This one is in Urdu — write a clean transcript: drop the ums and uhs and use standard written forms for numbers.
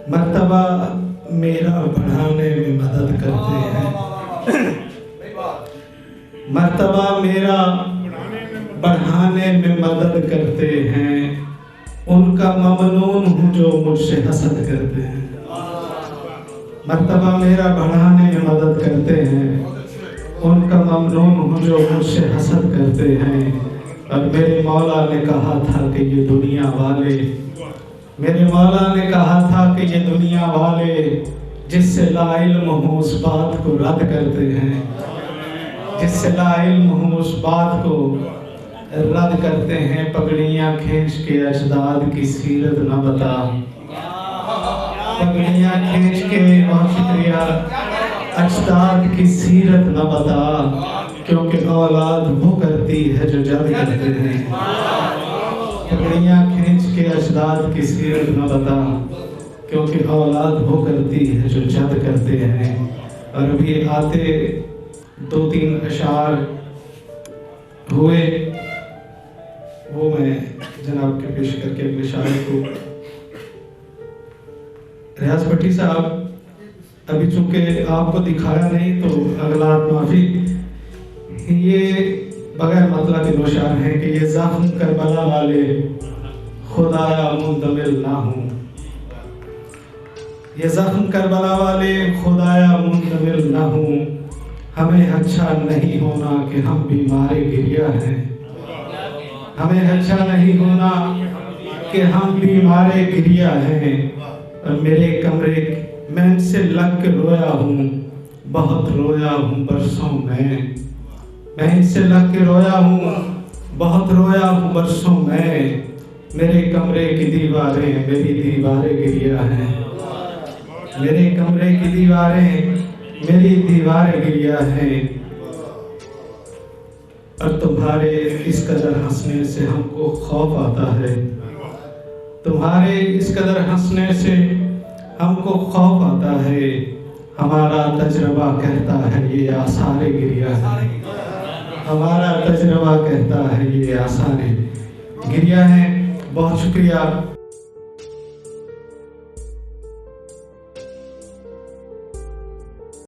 مرتبہ میرا بڑھانے میں مدد کرتے ہیں، مرتبہ میرا بڑھانے میں مدد کرتے ہیں، ان کا ممنون ہوں جو مجھ سے حسد کرتے ہیں۔ مرتبہ میرا بڑھانے میں مدد کرتے ہیں، ان کا ممنون ہوں جو مجھ سے حسد کرتے ہیں۔ اور میرے مولا نے کہا تھا کہ یہ دنیا والے، میرے مولا نے کہا تھا کہ یہ دنیا والے جس سے لا علم ہوں اس بات کو رد کرتے ہیں، جس سے لا علم ہوں اس بات کو رد کرتے ہیں۔ پگڑیاں کھینچ کے اجداد کی سیرت نہ بتا، پگڑیاں کھینچ کے، بہت شکریہ، اجداد کی سیرت نہ بتا، کیونکہ اولاد وہ کرتی ہے جو جد کرتے ہیں۔ پگڑیاں کھینچ کے اجداد کی سیرت نہ بتا، کیونکہ اولاد وہ کرتی ہے جو جد کرتے ہیں۔ اور ابھی آتے دو تین اشعار ہوئے، وہ میں جناب کے پیش کر کے اگلے شاعر کو، ریاض بھٹی صاحب، ابھی چونکہ آپ کو دکھایا نہیں تو اغلاط معافی، یہ بغیر مطلب کے نوشار ہیں کہ یہ زخم کربلا والے خدایا مندمل نہ ہوں، یہ زخم کربلا والے خدایا مندمل نہ ہوں، ہمیں اچھا نہیں ہونا کہ ہم بیمار گریہ ہیں، ہمیں اچھا نہیں ہونا کہ ہم بیمار گریہ ہیں۔ اور میرے کمرے میں ان سے لگ کے رویا ہوں، بہت رویا ہوں برسوں میں ان سے لگ کے رویا ہوں، بہت رویا ہوں برسوں میں۔ میرے کمرے کی دیواریں میری دیواریں گریہ ہیں، میرے کمرے کی دیواریں میری دیواریں گریہ ہیں۔ اور تمہارے اس قدر ہنسنے سے ہم کو خوف آتا ہے، تمہارے اس قدر ہنسنے سے ہم کو خوف آتا ہے۔ ہمارا تجربہ کہتا ہے یہ آثار گریہ ہے، ہمارا تجربہ کہتا ہے یہ آثار گریہ ہیں۔ بہت شکریہ۔